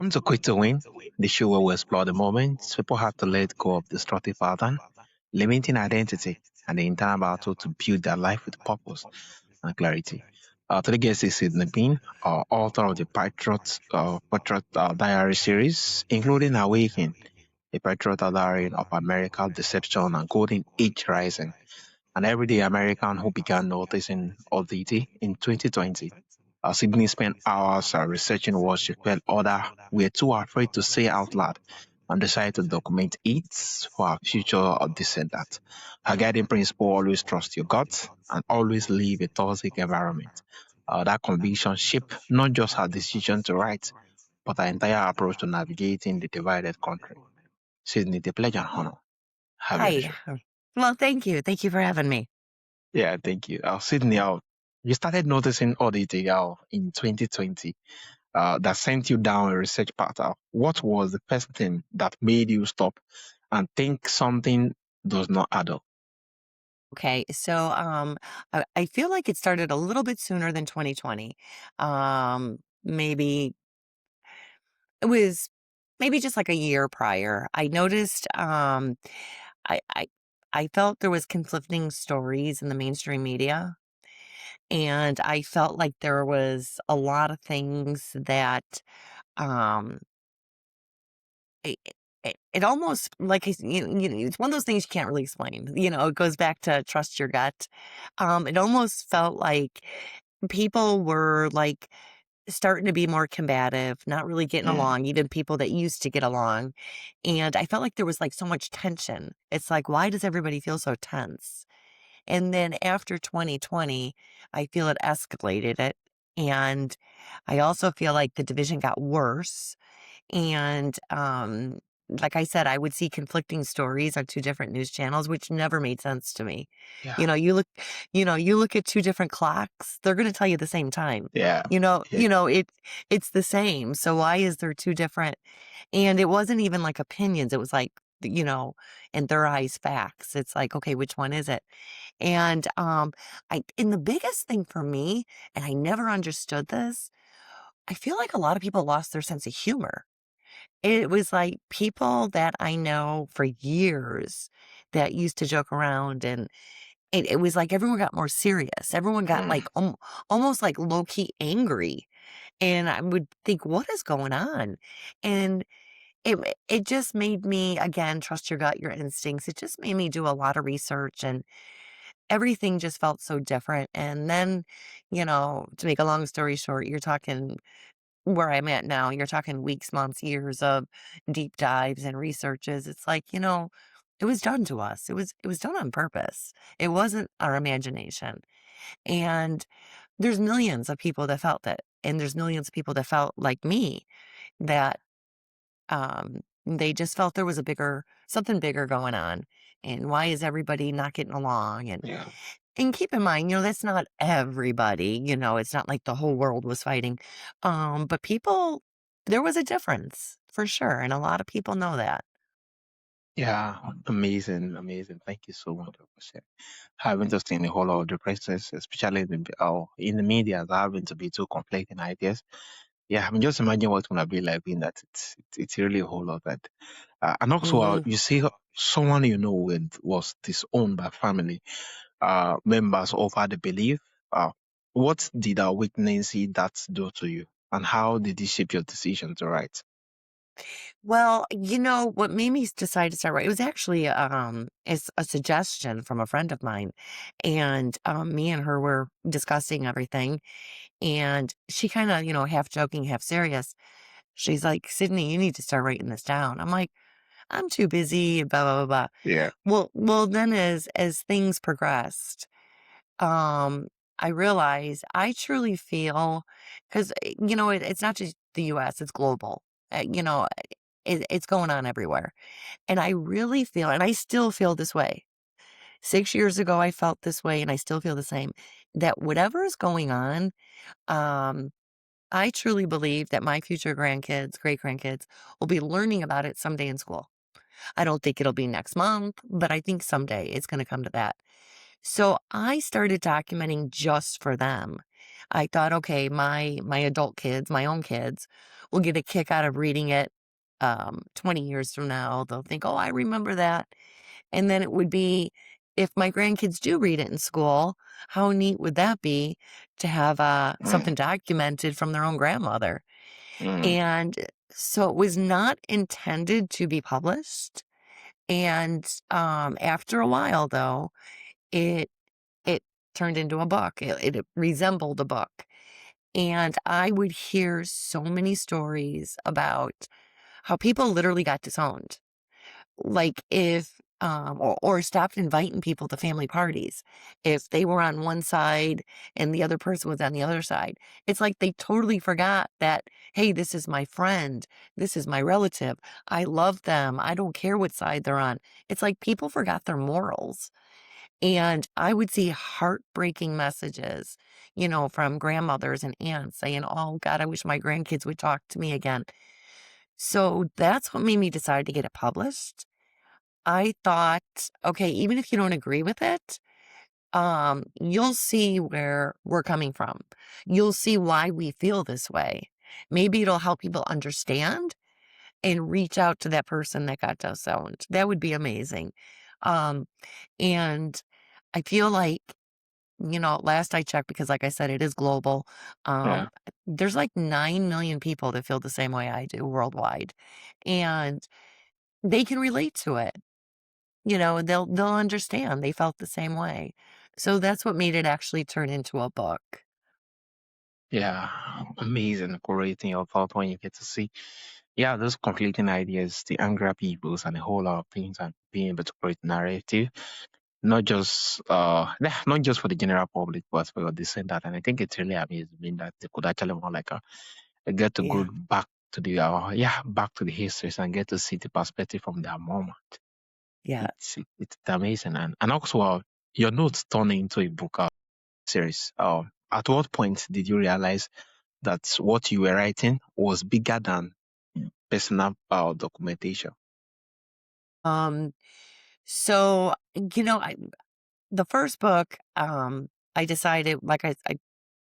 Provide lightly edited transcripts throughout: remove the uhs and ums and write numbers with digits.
Welcome to Quit to Win, the show where we explore the moments people have to let go of destructive pattern, limiting identity, and the internal battle to build their life with purpose and clarity. Today guest is Sidney Pines, author of the Patriot Diary series, including Awaken, a Patriot Diary of America, Deception, and Golden Age Rising, an everyday American who began noticing oddity in 2020. Sydney spent hours researching what she felt other were too afraid to say out loud and decided to document it for her future descendants. Her guiding principle: always trust your gut and always leave a toxic environment. That conviction shaped not just her decision to write, but her entire approach to navigating the divided country. Sydney, the pleasure and honor. Have you on the Hi. show. Well, thank you. Thank you for having me. Yeah, thank you. Sydney, you started noticing oddity in 2020 that sent you down a research path. What was the first thing that made you stop and think something does not add up? Okay. So I feel like it started a little bit sooner than 2020. Maybe it was maybe just like a year prior. I noticed I I I felt there was conflicting stories in the mainstream media. And I felt like there was a lot of things that um It it almost like it's one of those things you can't really explain. It goes back to trust your gut. It almost felt like people were, like, starting to be more combative, not really getting Yeah, along, even people that used to get along, and I felt like there was, like, so much tension. It's like, "Why does everybody feel so tense?" And then after 2020, I feel it escalated it, and I also feel like the division got worse and, like I said, I would see conflicting stories on 2 different news channels, which never made sense to me. yeah, You know, you look at 2 different clocks, they're gonna tell you the same time. yeah, You know yeah, you know, it's the same, so why is there 2 different and it wasn't even like opinions, it was like, in their eyes, facts. It's like, "Okay, which one is it?" And, the biggest thing for me, and I never understood this, I feel like a lot of people lost their sense of humor. It was like people that I know for years that used to joke around, and it was like everyone got more serious. Everyone got mm, like almost like low key angry. And I would think, what is going on? And it just made me again trust your gut, your instincts. It just made me do a lot of research and everything just felt so different. And then, to make a long story short, you're talking where I'm at now, you're talking weeks, months, years of deep dives and researches. It's like, it was done to us. It was done on purpose. It wasn't our imagination. And there's millions of people that felt it. And there's millions of people that felt like me that they just felt there was something bigger going on. And why is everybody not getting along? yeah. And keep in mind, that's not everybody, it's not like the whole world was fighting. But people there was a difference for sure, and a lot of people know that. Yeah, amazing, amazing. Thank you so much for sharing. Having to stay in a whole lot of the process, especially in the media, having to be two conflicting ideas. Yeah, I mean, just imagine what it's gonna be like being that. It's really a whole lot. That and also, Mhm. you see someone was disowned by family members over the belief. What did witnessing that do to you, and how did it shape your decision to write? Well, what made me decide to start writing it was actually, is a suggestion from a friend of mine, and, me and her were discussing everything, and she kinda, half joking, half serious. She's like, "Sydney, you need to start writing this down." I'm like, "I'm too busy, blah, blah, blah, blah." Yeah. Well, then as things progressed, um, I realized I truly feel 'cause, it's not just the US, it's global. It's going on everywhere, and I really feel and I still feel this way. 6 years ago, I felt this way, and I still feel the same, that whatever is going on, um, I truly believe that my future grandkids, great-grandkids, will be learning about it someday in school. I don't think it'll be next month, but I think someday it's gonna come to that. So I started documenting just for them. I thought, okay, my adult kids, my own kids, will get a kick out of reading it 20 years from now. They'll think, oh, I remember that. And then it would be, if my grandkids do read it in school, how neat would that be to have Mm, something documented from their own grandmother? mm, And so it was not intended to be published. And after a while, though, it it turned into a book. It resembled a book. And I would hear so many stories about how people literally got disowned. Like if, or stopped inviting people to family parties. If they were on one side and the other person was on the other side, it's like they totally forgot that, hey, this is my friend. This is my relative. I love them. I don't care what side they're on. It's like people forgot their morals. And I would see heartbreaking messages, from grandmothers and aunts saying, oh, God, I wish my grandkids would talk to me again. So that's what made me decide to get it published. I thought, okay, even if you don't agree with it, you'll see where we're coming from. You'll see why we feel this way. Maybe it'll help people understand and reach out to that person that got disowned. That would be amazing. Um, and I feel like, last I checked, because like I said, it is global. yeah. There's like 9 million people that feel the same way I do worldwide. And they can relate to it. They'll understand. They felt the same way. So that's what made it actually turn into a book. Yeah. Amazing. Great in your thought when you get to see. Yeah, those conflicting ideas, the anger peoples and a whole lot of things and being able to create narrative. Not just for the general public, but for your descendant. And I think it's really amazing that they could actually more like get to go Yeah. back to the back to the histories and get to see the perspective from their moment. Yeah. It's amazing, and also your notes turn into a book series. At what point did you realize that what you were writing was bigger than personal documentation? Um, so, the first book, I decided, like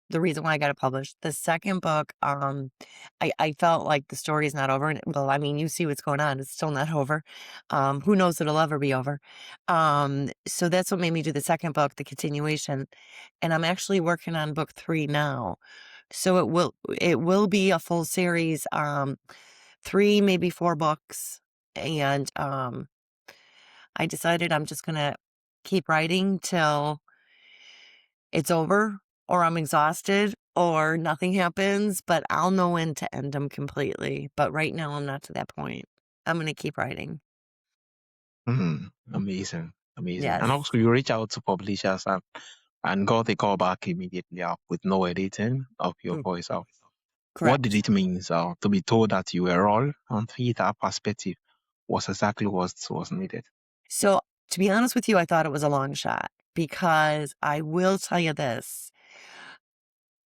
the reason why I got it published. The second book, I felt like the story is not over. And well, I mean, you see what's going on. It's still not over. Who knows if it'll ever be over. So that's what made me do the second book, the continuation. And I'm actually working on book 3 now. So it will be a full series, 3, maybe 4 books. And I decided I'm just gonna keep writing till it's over, or I'm exhausted, or nothing happens, but I'll know when to end them completely. But right now, I'm not to that point. I'm gonna keep writing. Amazing, amazing. And Yes. also, you reach out to publishers and got a call back immediately with no editing of your Mm, voice. What did correct. it mean to be told that you were all and see that perspective was exactly what was needed? So, to be honest with you, I thought it was a long shot, because I will tell you this,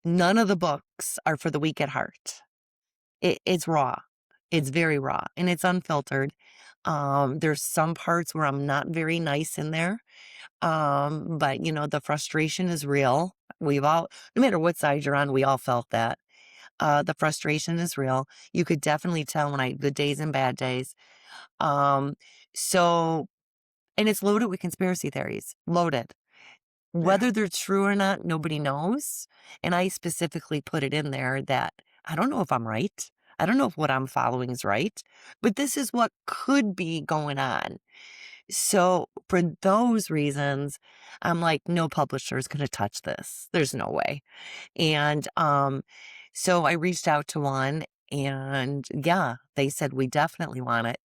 none of the books are for the weak at heart. It's raw. It's very raw, and it's unfiltered. There's some parts where I'm not very nice in there. But the frustration is real. We've all, no matter what side you're on, we all felt that. The frustration is real. You could definitely tell when I had good days and bad days. Um, so, and it's loaded with conspiracy theories, loaded. Yeah. Whether they're true or not, nobody knows. And I specifically put it in there that I don't know if I'm right. I don't know if what I'm following is right, but this is what could be going on. So for those reasons, I'm like, no publisher is going to touch this. There's no way. And so I reached out to one, and yeah, they said we definitely want it.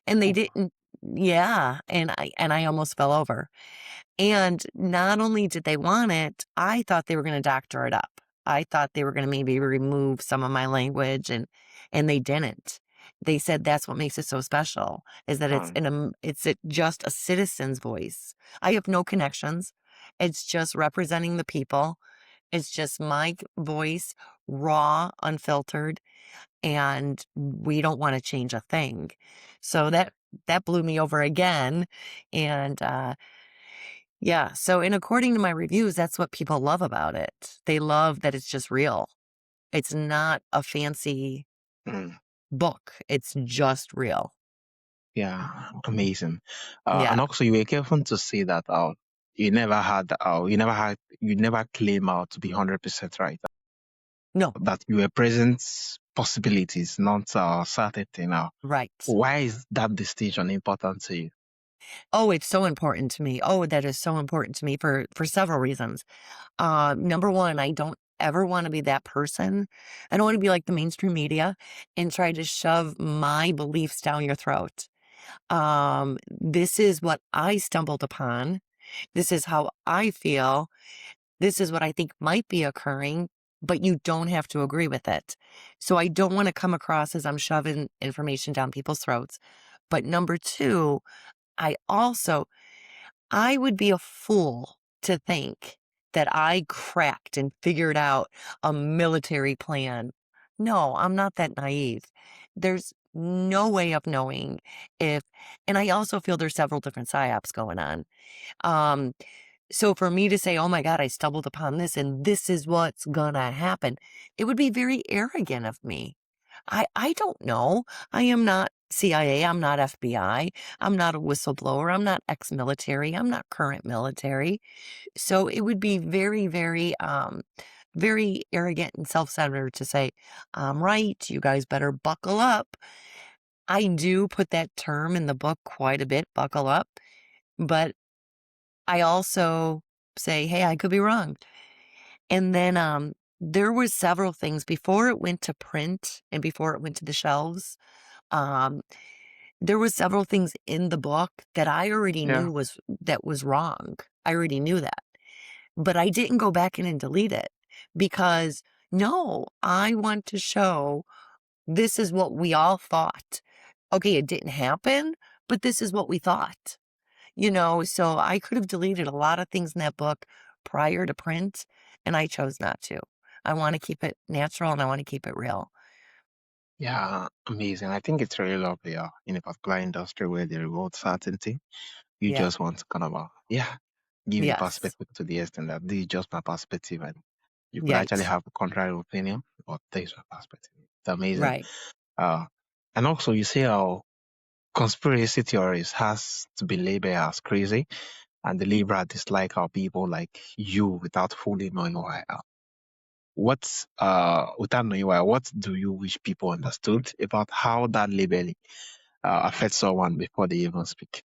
And they Oh, didn't. Yeah, and I almost fell over. And not only did they want it, I thought they were going to doctor it up. I thought they were going to maybe remove some of my language, and they didn't. They said that's what makes it so special, is that um, just a citizen's voice. I have no connections. It's just representing the people. It's just my voice, raw, unfiltered, and we don't want to change a thing. So that blew me over again. And yeah. So, and according to my reviews, that's what people love about it. They love that it's just real. It's not a fancy. Mm. book. It's just real. Yeah, amazing. And Yeah. also, you were careful to say that you never claim out to be 100% right. No, That you were present possibilities, not certainty. Now, right. why is that distinction important to you? Oh, it's so important to me. Oh, that is so important to me for several reasons. Number one, I don't ever want to be that person. I don't want to be like the mainstream media and try to shove my beliefs down your throat. This is what I stumbled upon. This is how I feel. This is what I think might be occurring, but you don't have to agree with it. So I don't want to come across as I'm shoving information down people's throats. But number two, I also I would be a fool to think that I cracked and figured out a military plan. No, I'm not that naive. There's no way of knowing if, and I also feel there's several different psyops going on. Um, so for me to say, oh my God, I stumbled upon this and this is what's gonna happen, it would be very arrogant of me. I don't know. I am not CIA. I'm not FBI. I'm not a whistleblower. I'm not ex-military. I'm not current military. So it would be very, very arrogant and self-centered to say, I'm right. You guys better buckle up. I do put that term in the book quite a bit, buckle up, but I also say, hey, I could be wrong. And then there was several things before it went to print and before it went to the shelves. Um, there was several things in the book that I already Yeah, knew was wrong. I already knew that, but I didn't go back in and delete it because no, I want to show this is what we all thought. Okay, it didn't happen, but this is what we thought. So I could have deleted a lot of things in that book prior to print, and I chose not to. I want to keep it natural and I want to keep it real. yeah, amazing. I think it's really lovely in a particular industry where they reward certainty. You Yeah. just want to kind of, give a Yes. perspective to the extent that this is just my perspective, and you could actually Right. have a contrary opinion, but this is my perspective. It's amazing. Right. Uh, and also, you see how conspiracy theories has to be labeled as crazy, and the liberal dislike how people like you without fully knowing why. Without knowing why, what do you wish people understood about how that labeling affects someone before they even speak?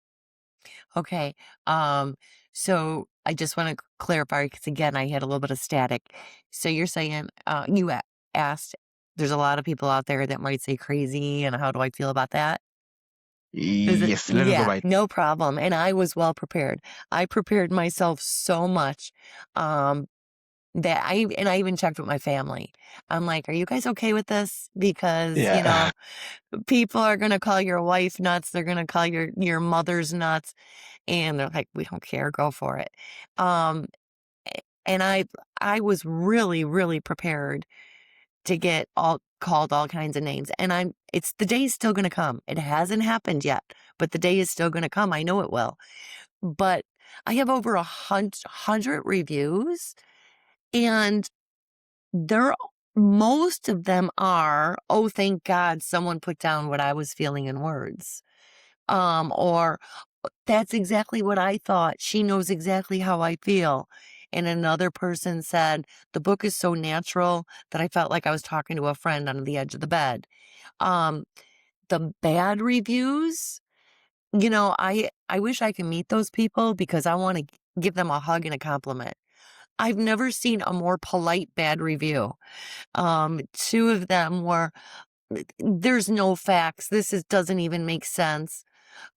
Okay. Um, so I just want to clarify because again, I had a little bit of static. So you're saying, asked, there's a lot of people out there that might say crazy, and how do I feel about that? Is it? Yes, let me go Yeah, by. no problem. And I was well prepared. I prepared myself so much. Um, I even checked with my family. I'm like, "Are you guys okay with this?" Because, Yeah, people are gonna call your wife nuts, they're gonna call your mother's nuts, and they're like, "We don't care, go for it." Um, and I was really, really prepared to get all called all kinds of names, and it's the day is still gonna come. It hasn't happened yet, but the day is still gonna come. I know it will. But I have over 100 reviews, and they're most of them are, "Oh, thank God someone put down what I was feeling in words." Or, "That's exactly what I thought. She knows exactly how I feel." And another person said, "The book is so natural that I felt like I was talking to a friend under the edge of the bed." Um, the bad reviews, I wish I could meet those people because I wanna give them a hug and a compliment. I've never seen a more polite bad review. Two of them were, "There's no facts. Doesn't even make sense."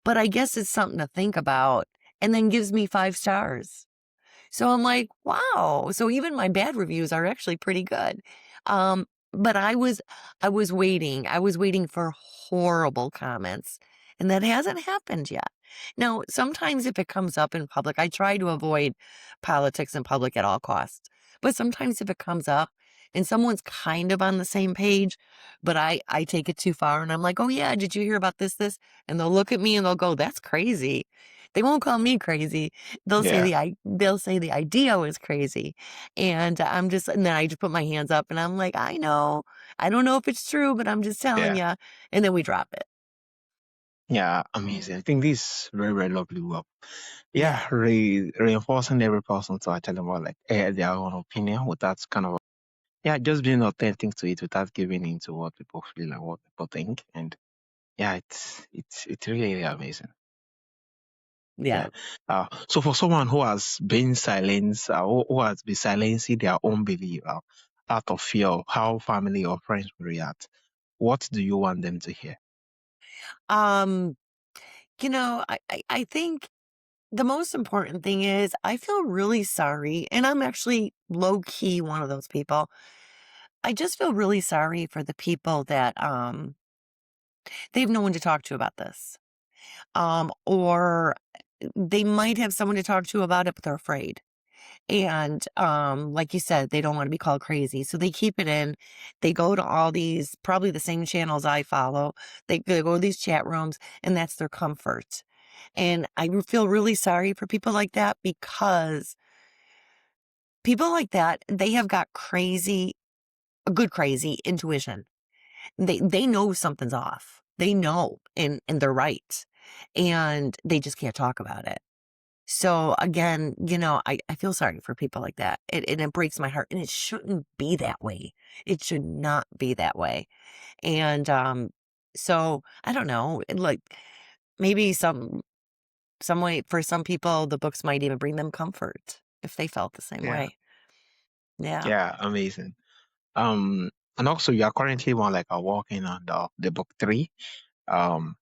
But I guess it's something to think about, and then gives me 5 stars. So I'm like, wow. So even my bad reviews are actually pretty good. But I was waiting. I was waiting for horrible comments, and that hasn't happened yet. Now, sometimes if it comes up in public, I try to avoid politics in public at all costs. But sometimes if it comes up and someone's kind of on the same page, but I take it too far and I'm like, oh yeah, did you hear about this? And they'll look at me and they'll go, that's crazy. They won't call me crazy. Yeah. They'll say the idea was crazy, and and then I just put my hands up, and I'm like, "I know. I don't know if it's true, but I'm just telling Yeah. you." And then we drop it. Yeah. Amazing. I think this is very, very lovely work. Yeah. Yeah. Reinforcing every person to actually more like air their own opinion with that kind of, yeah, just being authentic to it without giving into what people feel and what people think. And yeah, it's really, really amazing. Yeah. Yeah. So for someone who has been silenced, who has been silencing their own belief out of fear of how family or friends will react, what do you want them to hear? Um, I think the most important thing is I feel really sorry, and I'm actually low key one of those people. I just feel really sorry for the people that they have no one to talk to about this. Or they might have someone to talk to about it, but they're afraid. And like you said, they don't want to be called crazy. So they keep it in. They go to all these, probably the same channels I follow. They go to these chat rooms, and that's their comfort. And I feel really sorry for people like that because people like that, they have got a good crazy intuition. They know something's off. They know, and they're right. And they just can't talk about it. So again, I feel sorry for people like that. And it breaks my heart. And it shouldn't be that way. It should not be that way. And so I don't know. Like maybe some way for some people, the books might even bring them comfort if they felt the same Yeah. way. Yeah. Yeah, amazing. Um, and also you are currently one like working on the book three, um,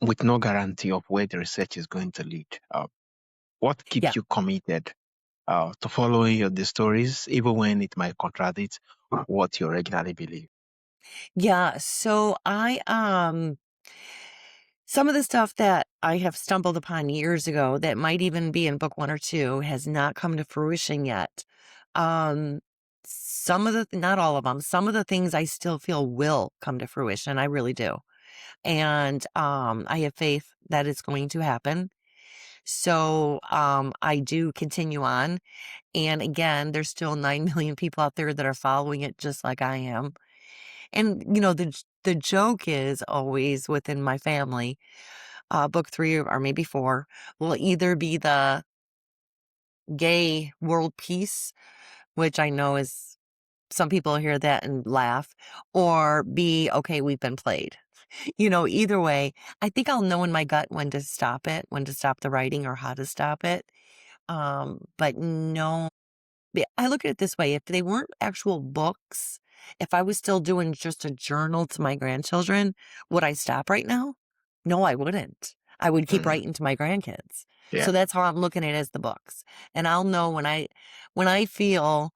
with no guarantee of where the research is going to lead. What Yeah. keeps you committed to following the stories, even when it might contradict what you originally believe? Yeah. So some of the stuff that I have stumbled upon years ago that might even be in book 1 or 2 has not come to fruition yet. Um, some of the not all of them, some of the things I still feel will come to fruition, I really do. And, I have faith that it's going to happen. So, I do continue on, and again, there's still 9,000,000 people out there that are following it just like I am. And, the joke is always within my family, book 3 or maybe 4 will either be the gay world peace, which I know is some people hear that and laugh, or be, "Okay, we've been played." Either way, I think I'll know in my gut when to stop it, when to stop the writing or how to stop it. But no, I look at it this way, if they weren't actual books, if I was still doing just a journal to my grandchildren, would I stop right now? No, I wouldn't. I would keep Mm, writing to my grandkids. yeah. So that's how I'm looking at it as the books. And I'll know when I feel,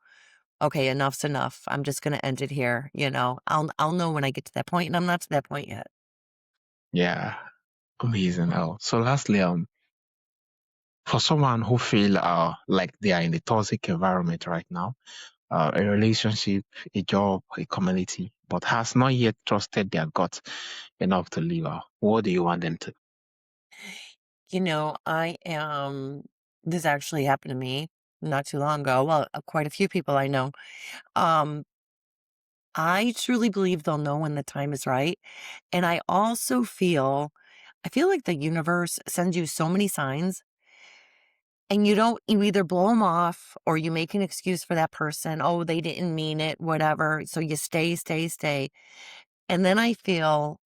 okay, enough's enough. I'm just gonna end it here, I'll know when I get to that point, and I'm not to that point yet. Yeah, amazing. So lastly, for someone who feel like they are in a toxic environment right now, a relationship, a job, a community, but has not yet trusted their gut enough to leave, what do you want them to? I am this actually happened to me not too long ago. Well, quite a few people I know. Um, I truly believe they'll know when the time is right. And I feel like the universe sends you so many signs, and you either blow them off or you make an excuse for that person. Oh, they didn't mean it, whatever. So you stay, stay, stay. And then I feel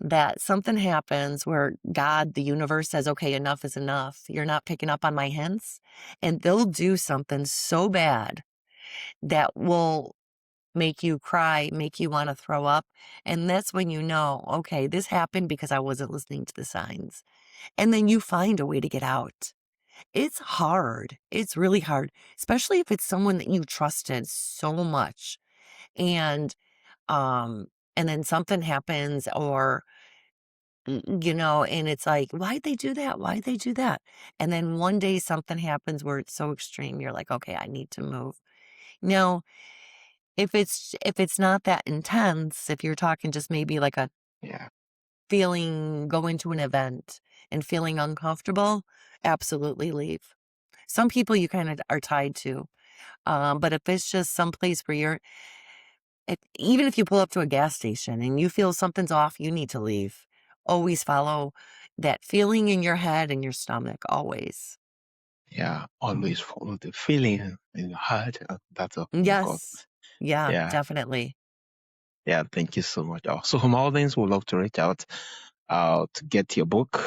that something happens where God, the universe says, okay, enough is enough. You're not picking up on my hints. And they'll do something so bad that will make you cry, make you want to throw up. And that's when you know, okay, this happened because I wasn't listening to the signs. And then you find a way to get out. It's hard. It's really hard, especially if it's someone that you trusted so much. And, um, and then something happens and it's like, why'd they do that? Why'd they do that? And then one day something happens where it's so extreme, you're like, okay, I need to move. Now, if it's not that intense, if you're talking just maybe like a Yeah. go into an event and feeling uncomfortable, absolutely leave. Some people you kind of are tied to, but if it's just someplace where even if you pull up to a gas station and you feel something's off, you need to leave. Always follow that feeling in your head and your stomach, always. Yeah, always follow the feeling in your heart. That's what we got. Yes. Yeah, Yeah, definitely. yeah. Thank you so much. So, from all things, we'd love to reach out, to get your book,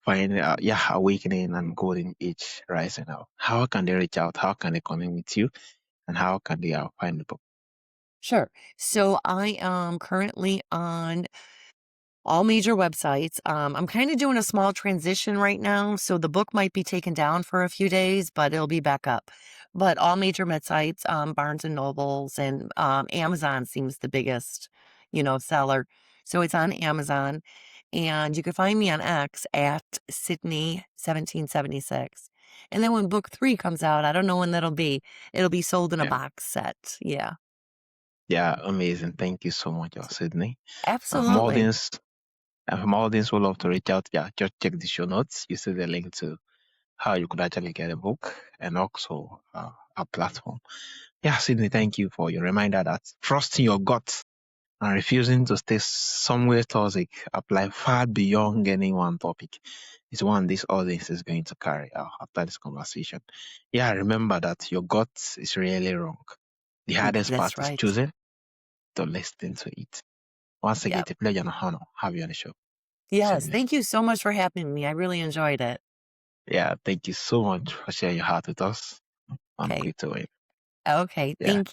find, yeah, Awakening and Golden Age Rising Out. How can they reach out? How can they connect with you? And how can they find the book? Sure. So I am currently on all major websites. I'm kind of doing a small transition right now, so the book might be taken down for a few days, but it'll be back up. But all major websites, Barnes and Nobles and Amazon seems the biggest, seller. So it's on Amazon, and you can find me on X at Sydney 1776. And then when book 3 comes out, I don't know when that'll be. It'll be sold in a Yeah, box set. Yeah, yeah, amazing. Thank you so much, Sydney. And from all absolutely. things, we'd love to reach out. Yeah, just check the show notes. You see the link to how you could actually get a book and also a platform. Yeah, Sydney, thank you for your reminder that trusting your gut and refusing to stay somewhere toxic apply far beyond any one topic is one this audience is going to carry out after this conversation. Yeah, remember that your gut is really wrong. The hardest That's part is right. choosing to listen to it. Once again, Yep. it's a pleasure and honor have you on the show, Yes, Sydney. thank you so much for having me. I really enjoyed it. Yeah, thank you so much for sharing your heart with us on Okay. Crypto Wave. Okay, Yeah. thank